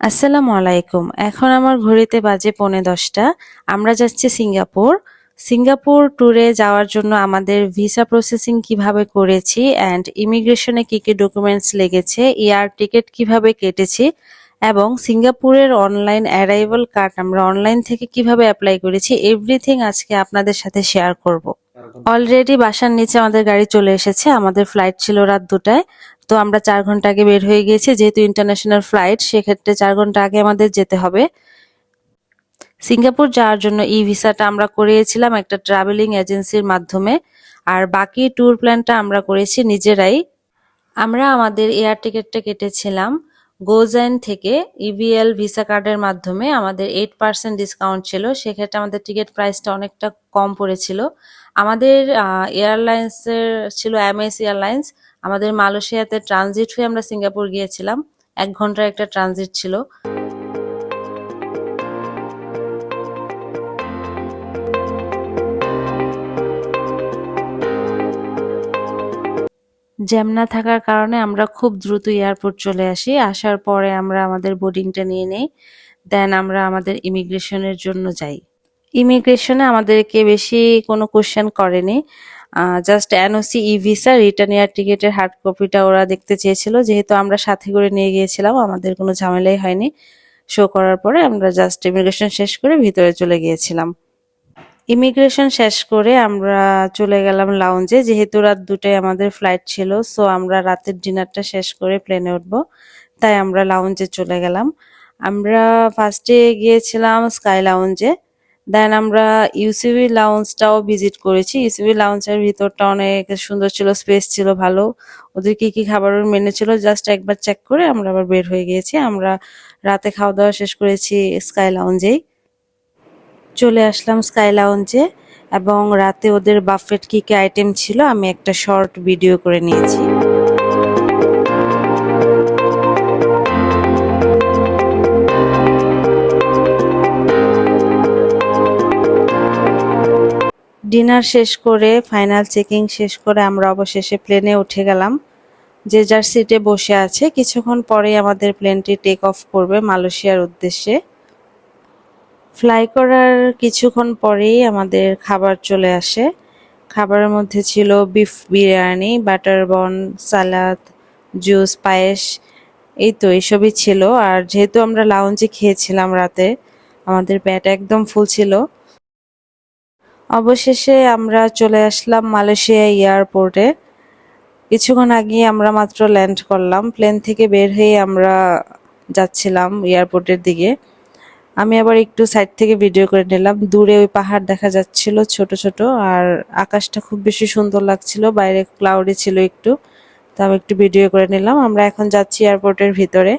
আসসালামু আলাইকুম। এখন আমার ঘড়িতে বাজে 10:45। আমরা যাচ্ছি সিঙ্গাপুর। সিঙ্গাপুর ট্যুরে যাওয়ার জন্য আমাদের ভিসা প্রসেসিং কিভাবে করেছি অ্যান্ড ইমিগ্রেশনে কি কি ডকুমেন্টস লেগেছে, এয়ার টিকিট কিভাবে কেটেছি এবং সিঙ্গাপুরের অনলাইন অ্যারাইভাল কার্ড আমরা অনলাইন থেকে কিভাবে অ্যাপ্লাই করেছি, এভরিথিং আজকে আপনাদের সাথে শেয়ার করব। অলরেডি বাসার নিচে আমাদের গাড়ি চলে এসেছে। আমাদের ফ্লাইট ছিল রাত 2টায়। তো আমরা 4 ঘন্টা আগে বের হয়ে গিয়েছি, যেহেতু ইন্টারন্যাশনাল ফ্লাইট সেক্ষেত্রে 4 ঘন্টা আগে আমাদের যেতে হবে। সিঙ্গাপুর যাওয়ার জন্য ই ভিসাটা আমরা করিয়েছিলাম একটা ট্রাভেলিং এজেন্সির মাধ্যমে, আর বাকি ট্যুর প্ল্যানটা আমরা করেছি নিজেরাই। আমরা আমাদের এয়ার টিকিটটা কেটেছিলাম গোজেন থেকে ইভিএল ভিসা কার্ডের মাধ্যমে। আমাদের 8% ডিসকাউন্ট ছিল, সেক্ষেত্রে আমাদের টিকিট প্রাইসটা অনেকটা কম পড়েছিল। আমাদের এয়ারলাইন্সের ছিল এমএস এয়ারলাইন্স। আমাদের মালয়েশিয়াতে ট্রানজিট হয়ে আমরা সিঙ্গাপুর গিয়েছিলাম। 1 ঘন্টার একটা ট্রানজিট ছিল। জ্যাম না থাকার কারণে আমরা খুব দ্রুত এয়ারপোর্ট চলে আসি। আসার পরে আমরা আমাদের বোর্ডিংটা নিয়ে নেই, দেন আমরা আমাদের ইমিগ্রেশনের জন্য যাই। ইমিগ্রেশনে আমাদেরকে বেশি কোনো কোশ্চেন করেনি, জাস্ট এনওসি, ই ভিসা, রিটার্ন এয়ার টিকিটের হার্ড কপিটা ওরা দেখতে চেয়েছিল। যেহেতু আমরা সাথে করে নিয়ে গিয়েছিলাম, আমাদের কোনো ঝামেলাই হয়নি। শো করার পরে আমরা জাস্ট ইমিগ্রেশন শেষ করে ভিতরে চলে গিয়েছিলাম। ইমিগ্রেশন শেষ করে আমরা চলে গেলাম লাউঞ্জে। যেহেতু রাত 2টায় আমাদের ফ্লাইট ছিল, সো আমরা রাতের ডিনারটা শেষ করে প্লেনে উঠবো, তাই আমরা লাউঞ্জে চলে গেলাম। আমরা ফার্স্টে গিয়েছিলাম স্কাই লাউঞ্জে, দেন আমরা ইউসিবি লাউঞ্জটাও ভিজিট করেছি। ইউসিবি লাউঞ্জের ভিতরটা অনেক সুন্দর ছিল, স্পেস ছিল ভালো। ওদের কি কি খাবারের মেনু ছিল জাস্ট একবার চেক করে আমরা আবার বের হয়ে গিয়েছি। আমরা রাতে খাওয়া দাওয়া শেষ করেছি স্কাই লাউঞ্জেই। চলে আসলাম স্কাই লাউঞ্জে এবং রাতে ওদের বাফেট কি কি আইটেম ছিল আমি একটা শর্ট ভিডিও করে নিয়েছি। ডিনার শেষ করে ফাইনাল চেকিং শেষ করে আমরা অবশেষে প্লেনে উঠে গেলাম। যে যার সিটে বসে আছে, কিছুক্ষণ পরেই আমাদের প্লেনটি টেক অফ করবে মালয়েশিয়ার উদ্দেশ্যে। ফ্লাই করার কিছুক্ষণ পরেই আমাদের খাবার চলে আসে। খাবারের মধ্যে ছিল বিফ বিরিয়ানি, বাটার বন, সালাদ, জুস, পায়েস, এই তো এইসবই ছিল। আর যেহেতু আমরা লাউঞ্জে খেয়েছিলাম রাতে, আমাদের পেট একদম ফুল ছিল। অবশেষে আমরা চলে আসলাম মালয়েশিয়া এয়ারপোর্টে। কিছুক্ষণ আগে আমরা মাত্র ল্যান্ড করলাম। প্লেন থেকে বের হয়ে আমরা যাচ্ছিলাম এয়ারপোর্টের দিকে। আমি আবার একটু সাইড থেকে ভিডিও করে নিলাম। দূরে ওই পাহাড় দেখা যাচ্ছিল ছোট ছোট, আর আকাশটা খুব বেশি সুন্দর লাগছিল, বাইরে ক্লাউডি ছিল একটু, তো আমি একটু ভিডিও করে নিলাম। আমরা এখন যাচ্ছি এয়ারপোর্টের ভিতরে।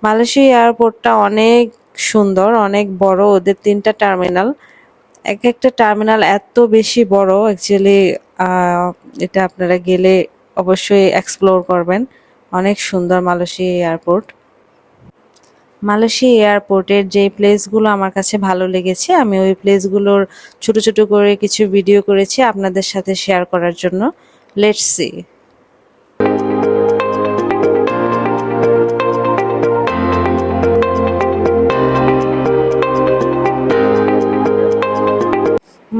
মালয়েশিয়া এয়ারপোর্টটা অনেক সুন্দর, অনেক বড়। ওদের 3টা টার্মিনাল, এক একটা টার্মিনাল এত বেশি বড়। অ্যাকচুয়ালি এটা আপনারা গেলে অবশ্যই এক্সপ্লোর করবেন। অনেক সুন্দর মালয়েশিয়া এয়ারপোর্ট। মালয়েশিয়া এয়ারপোর্টের যে প্লেসগুলো আমার কাছে ভালো লেগেছে, আমি ওই প্লেসগুলোর ছোট ছোট করে কিছু ভিডিও করেছি আপনাদের সাথে শেয়ার করার জন্য। Let's see.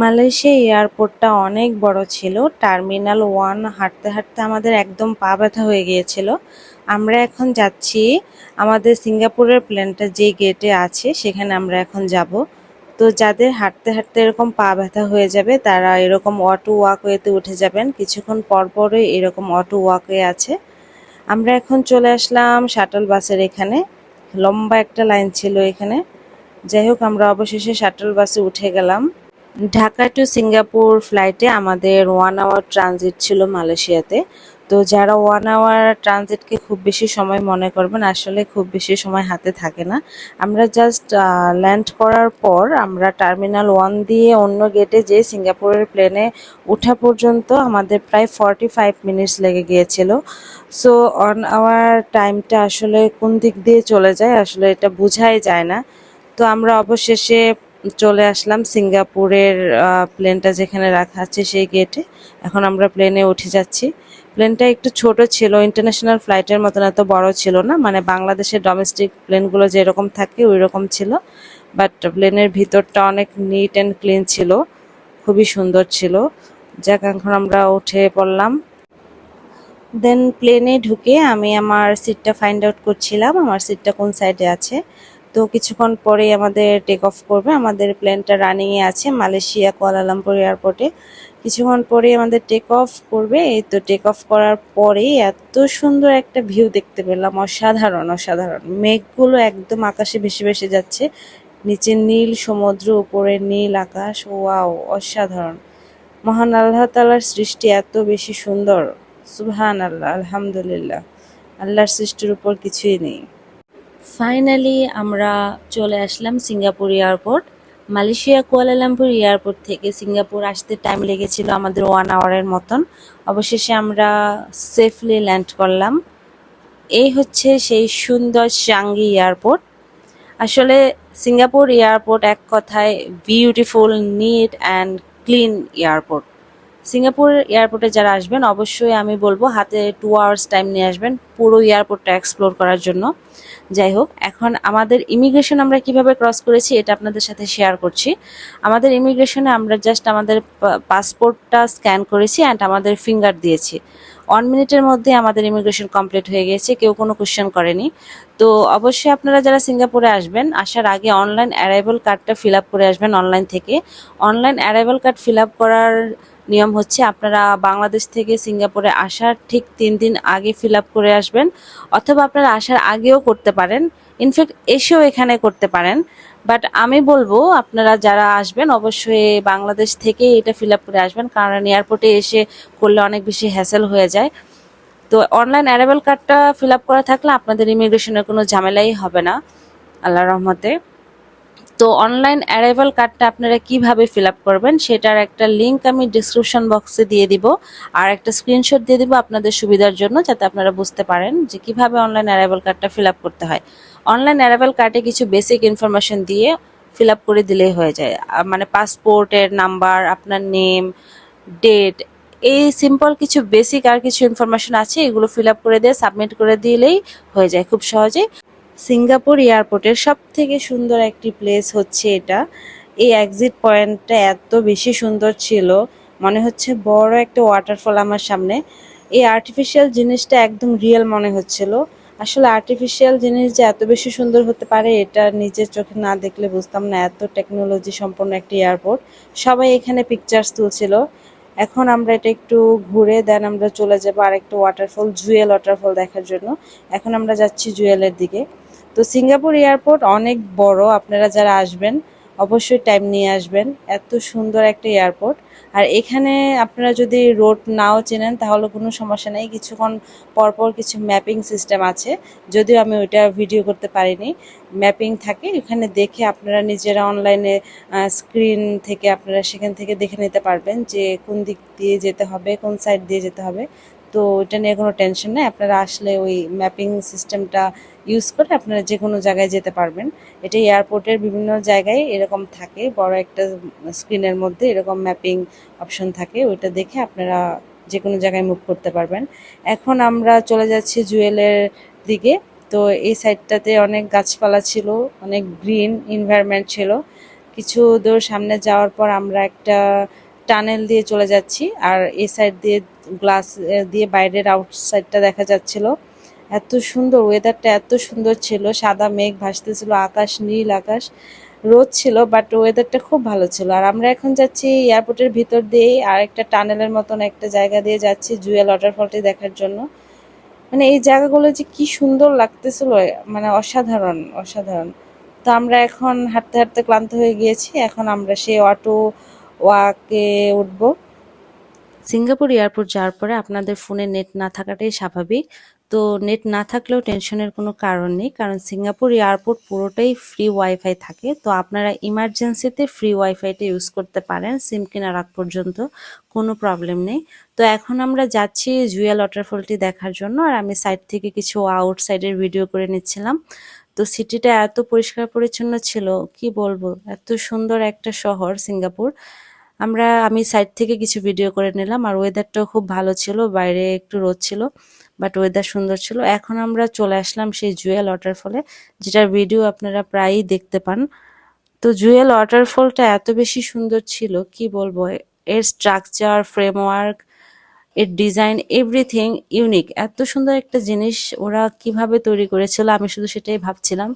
মালয়েশিয়া এয়ারপোর্টটা অনেক বড় ছিল। টার্মিনাল 1 হাঁটতে হাঁটতে আমাদের একদম পা ব্যথা হয়ে গিয়েছিল। আমরা এখন যাচ্ছি আমাদের সিঙ্গাপুরের প্লেনটা যে গেটে আছে সেখানে আমরা এখন যাব। তো যাদের হাঁটতে হাঁটতে এরকম পা ব্যথা হয়ে যাবে তারা এরকম অটো ওয়াকওয়েতে উঠে যাবেন। কিছুক্ষণ পর পরই এরকম অটো ওয়াকওয়ে আছে। আমরা এখন চলে আসলাম শাটল বাসের এখানে। লম্বা একটা লাইন ছিল এখানে। যাই হোক, আমরা অবশেষে শাটল বাসে উঠে গেলাম। ঢাকা টু সিঙ্গাপুর ফ্লাইটে আমাদের 1 আওয়ার ট্রানজিট ছিল মালয়েশিয়াতে। তো যারা 1 আওয়ার ট্রানজিটকে খুব বেশি সময় মনে করবেন, আসলে খুব বেশি সময় হাতে থাকে না। আমরা জাস্ট ল্যান্ড করার পর আমরা টার্মিনাল 1 দিয়ে অন্য গেটে যে সিঙ্গাপুরের প্লেনে ওঠা পর্যন্ত আমাদের প্রায় 45 মিনিটস লেগে গিয়েছিল। সো 1 আওয়ার টাইমটা আসলে কোন দিক দিয়ে চলে যায় আসলে এটা বোঝাই যায় না। তো আমরা অবশেষে চলে আসলাম সিঙ্গাপুরের প্লেনটা যেখানে রাখা আছে সেই গেটে। এখন আমরা প্লেনে উঠে যাচ্ছি। প্লেনটা একটু ছোট ছিল, ইন্টারন্যাশনাল ফ্লাইটের মতন এত বড় ছিল না, মানে বাংলাদেশের ডোমেস্টিক প্লেনগুলো যেরকম থাকে ওই রকম ছিল। বাট প্লেনের ভিতরটা অনেক নিট অ্যান্ড ক্লিন ছিল, খুবই সুন্দর ছিল। যাক, এখন আমরা উঠে পড়লাম। দেন প্লেনে ঢুকে আমি আমার সিটটা ফাইন্ড আউট করছিলাম, আমার সিটটা কোন সাইডে আছে। তো কিছুক্ষণ পরেই আমাদের টেক অফ করবে, আমাদের প্লেনটা রানিংয়ে আছে মালয়েশিয়া কুয়ালালামপুর এয়ারপোর্টে। কিছুক্ষণ পরেই আমাদের টেক অফ করবে। এই তো টেক অফ করার পরেই এত সুন্দর একটা ভিউ দেখতে পেলাম, অসাধারণ অসাধারণ। মেঘগুলো একদম আকাশে ভেসে ভেসে যাচ্ছে, নিচে নীল সমুদ্র, উপরে নীল আকাশ। ওয়াও, অসাধারণ। মহান আল্লাহ তাআলার সৃষ্টি এত বেশি সুন্দর। সুবহান আল্লাহ, আলহামদুলিল্লাহ। আল্লাহর সৃষ্টির উপর কিছুই নেই। ফাইনালি আমরা চলে আসলাম Singapore airport. Malaysia Kuala Lumpur airport থেকে সিঙ্গাপুর আসতে টাইম লেগেছিল আমাদের 1 আওয়ারের মতন। অবশেষে আমরা সেফলি ল্যান্ড করলাম। এই হচ্ছে সেই সুন্দর চাঙ্গি এয়ারপোর্ট। আসলে সিঙ্গাপুর এয়ারপোর্ট এক কথায় beautiful, neat and clean airport. Singapore এয়ারপোর্টে যারা আসবেন অবশ্যই আমি বলবো হাতে 2 আওয়ার্স টাইম নিয়ে আসবেন পুরো এয়ারপোর্টটা এক্সপ্লোর করার জন্য। যাই হোক, এখন আমাদের ইমিগ্রেশন আমরা কিভাবে ক্রস করেছি এটা আপনাদের সাথে শেয়ার করছি। আমাদের ইমিগ্রেশনে আমরা জাস্ট আমাদের পাসপোর্টটা স্ক্যান করেছি অ্যান্ড আমাদের ফিঙ্গার দিয়েছি। 1 মিনিটের মধ্যে আমাদের ইমিগ্রেশন কমপ্লিট হয়ে গেছে, কেউ কোনো কোশ্চেন করেনি। তো অবশ্যই আপনারা যারা সিঙ্গাপুরে আসবেন, আসার আগে অনলাইন অ্যারাইভাল কার্ডটা ফিল আপ করে আসবেন অনলাইন থেকে। Online arrival card fill up করার নিয়ম হচ্ছে আপনারা বাংলাদেশ থেকে সিঙ্গাপুরে আসার ঠিক 3 দিন আগে ফিল আপ করে আসবেন, অথবা আপনারা আসার আগেও করতে পারেন, ইনফ্যাক্ট এসেও এখানে করতে পারেন। বাট আমি বলবো আপনারা যারা আসবেন অবশ্যই বাংলাদেশ থেকে এটা ফিল আপ করে আসবেন, কারণ এয়ারপোর্টে এসে করলে অনেক বেশি হ্যাসেল হয়ে যায়। তো অনলাইন অ্যারাইভাল কার্ডটা ফিল আপ করা থাকলে আপনাদের ইমিগ্রেশনের কোনো ঝামেলাই হবে না আল্লাহর রহমতে। তো অনলাইন অ্যারাইভাল কার্ডটা আপনারা কিভাবে ফিল আপ করবেন সেটার একটা লিঙ্ক আমি ডিসক্রিপশন বক্সে দিয়ে দিব, আর একটা স্ক্রিনশট দিয়ে দিব আপনাদের সুবিধার জন্য, যাতে আপনারা বুঝতে পারেন যে কিভাবে অনলাইন অ্যারাইভাল কার্ডটা ফিল আপ করতে হয়। অনলাইন অ্যারাইভাল কার্ডে কিছু বেসিক ইনফরমেশন দিয়ে ফিল আপ করে দিলেই হয়ে যায়, মানে পাসপোর্টের নাম্বার, আপনার নেম, ডেট, এই সিম্পল কিছু বেসিক আর কিছু ইনফরমেশন আছে, এগুলো ফিল আপ করে দিয়ে সাবমিট করে দিলেই হয়ে যায় খুব সহজে। সিঙ্গাপুর এয়ারপোর্টের সব থেকে সুন্দর একটি প্লেস হচ্ছে এটা। এই এক্সিট পয়েন্টটা এত বেশি সুন্দর ছিল, মনে হচ্ছে বড় একটা ওয়াটারফল আমার সামনে। এই আর্টিফিশিয়াল জিনিসটা একদম রিয়েল মনে হচ্ছিল। আসলে আর্টিফিশিয়াল জিনিস যে এত বেশি সুন্দর হতে পারে এটা নিজের চোখে না দেখলে বুঝতাম না, এত টেকনোলজি সম্পন্ন একটি এয়ারপোর্ট। সবাই এখানে পিকচার্স তুলছিল। এখন আমরা এটা একটু ঘুরে দেন আমরা চলে যাবো আরেকটা ওয়াটারফল, জুয়েল ওয়াটারফল দেখার জন্য। এখন আমরা যাচ্ছি জুয়েলের দিকে। তো সিঙ্গাপুর এয়ারপোর্ট অনেক বড়, আপনারা যারা আসবেন অবশ্যই টাইম নিয়ে আসবেন, এত সুন্দর একটা এয়ারপোর্ট। আর এখানে আপনারা যদি রোড নাও চেনেন তাহলে কোনো সমস্যা নেই, কিছুক্ষণ পরপর কিছু ম্যাপিং সিস্টেম আছে, যদিও আমি ওইটা ভিডিও করতে পারিনি। ম্যাপিং থাকে এখানে, দেখে আপনারা নিজেরা অনলাইনে স্ক্রিন থেকে আপনারা সেখান থেকে দেখে নিতে পারবেন যে কোন দিক দিয়ে যেতে হবে, কোন সাইড দিয়ে যেতে হবে। তো এটা নিয়ে কোনো টেনশন নেই, আপনারা আসলে ওই ম্যাপিং সিস্টেমটা ইউজ করে আপনারা যে কোনো জায়গায় যেতে পারবেন। এটা এয়ারপোর্টের বিভিন্ন জায়গায় এরকম থাকে, বড় একটা স্ক্রিনের মধ্যে এরকম ম্যাপিং অপশন থাকে, ওইটা দেখে আপনারা যে কোনো জায়গায় মুভ করতে পারবেন। এখন আমরা চলে যাচ্ছি জুয়েলের দিকে। তো এই সাইডটাতে অনেক গাছপালা ছিল, অনেক গ্রিন এনভায়রনমেন্ট ছিল। কিছু দূর সামনে যাওয়ার পর আমরা একটা টানেল দিয়ে চলে যাচ্ছি, আর এই সাইড দিয়ে গ্লাস দিয়ে বাইরের আউটসাইডটা দেখা যাচ্ছিল। এত সুন্দর ওয়েদারটা, এত সুন্দর ছিল, সাদা মেঘ ভাসতেছিল, আকাশ নীল আকাশ, রোদ ছিল বাট ওয়েদারটা খুব ভালো ছিল। আর আমরা এখন যাচ্ছি এয়ারপোর্টের ভিতর দিয়ে আর একটা টানেলের মতন একটা জায়গা দিয়ে যাচ্ছি জুয়েল ওয়াটারফলটি দেখার জন্য। মানে এই জায়গাগুলো যে কি সুন্দর লাগতেছিল, মানে অসাধারণ অসাধারণ। তো আমরা এখন হাঁটতে হাঁটতে ক্লান্ত হয়ে গিয়েছি, এখন আমরা সেই অটো ওয়াকে উঠবো। সিঙ্গাপুর এয়ারপোর্ট যাওয়ার পরে আপনাদের ফোনে নেট না থাকাটাই স্বাভাবিক। তো নেট না থাকলেও টেনশনের কোনো কারণ নেই, কারণ সিঙ্গাপুর এয়ারপোর্ট পুরোটাই ফ্রি ওয়াইফাই থাকে। তো আপনারা ইমার্জেন্সিতে ফ্রি ওয়াইফাইটা ইউজ করতে পারেন সিম কেনার আগ পর্যন্ত, কোনো প্রবলেম নেই। তো এখন আমরা যাচ্ছি জুয়েল ওয়াটারফলটি দেখার জন্য, আর আমি সাইড থেকে কিছু আউটসাইডের ভিডিও করে নিচ্ছিলাম। তো সিটিটা এত পরিষ্কার পরিচ্ছন্ন ছিল, কি বলবো, এত সুন্দর একটা শহর সিঙ্গাপুর। আমি সাইড থেকে কিছু ভিডিও করে নিলাম, আর ওয়েদারটাও খুব ভালো ছিল, বাইরে একটু রোদ ছিল বাট ওয়েদার সুন্দর ছিল। এখন আমরা চলে আসলাম সেই জুয়েল ওয়াটারফলে, যেটার ভিডিও আপনারা প্রায়ই দেখতে পান। তো জুয়েল ওয়াটারফলটা এত বেশি সুন্দর ছিল, কি বলবো, এর স্ট্রাকচার, ফ্রেমওয়ার্ক, এর ডিজাইন, এভরিথিং ইউনিক। এত সুন্দর একটা জিনিস ওরা কিভাবে তৈরি করেছিল আমি শুধু সেটাই ভাবছিলাম।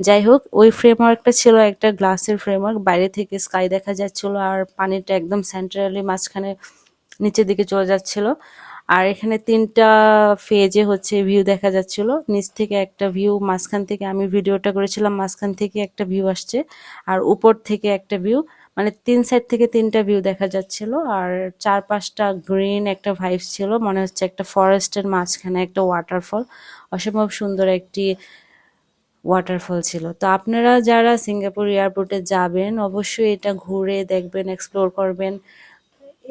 যাই হোক, ওই ফ্রেমওয়ার্কটা ছিল একটা গ্লাসের ফ্রেমওয়ার্ক, বাইরে থেকে স্কাই দেখা যাচ্ছিল আর পানিটা একদম সেন্ট্রালি মাঝখানে নিচের দিকে চলে যাচ্ছিল। আর এখানে ৩টা ফেজে হচ্ছে ভিউ দেখা যাচ্ছিল, নিচ থেকে একটা ভিউ, মাঝখান থেকে আমি ভিডিওটা করেছিলাম, মাঝখান থেকে একটা ভিউ আসছে আর উপর থেকে একটা ভিউ, মানে ৩ সাইড থেকে ৩টা ভিউ দেখা যাচ্ছিল। আর ৪-৫টা গ্রিন একটা ভাইবস ছিল, মনে হচ্ছে একটা ফরেস্টের মাঝখানে একটা ওয়াটারফল, অসম্ভব সুন্দর একটি ওয়াটারফল ছিল। তো আপনারা যারা সিঙ্গাপুর এয়ারপোর্টে যাবেন অবশ্যই এটা ঘুরে দেখবেন, এক্সপ্লোর করবেন।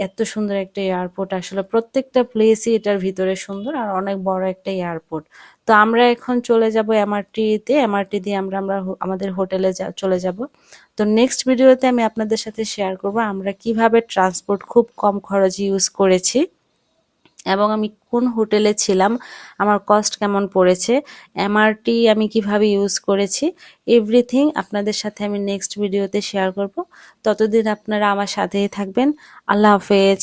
এত সুন্দর একটা এয়ারপোর্ট, আসলে প্রত্যেকটা প্লেসই এটার ভিতরে সুন্দর আর অনেক বড় একটা এয়ারপোর্ট। তো আমরা এখন চলে যাব এমআরটি এমআরটি দিয়ে আমরা আমাদের হোটেলে চলে যাব। তো নেক্সট ভিডিওতে আমি আপনাদের সাথে শেয়ার করব আমরা কিভাবে ট্রান্সপোর্ট খুব কম খরচে ইউজ করেছি এবং আমি কোন হোটেলে ছিলাম, আমার কস্ট কেমন পড়েছে, এমআরটি আমি কিভাবে ইউজ করেছি, এভরিথিং আপনাদের সাথে আমি নেক্সট ভিডিওতে শেয়ার করব। ততদিন আপনারা আমার সাথেই থাকবেন। আল্লাহ হাফেজ।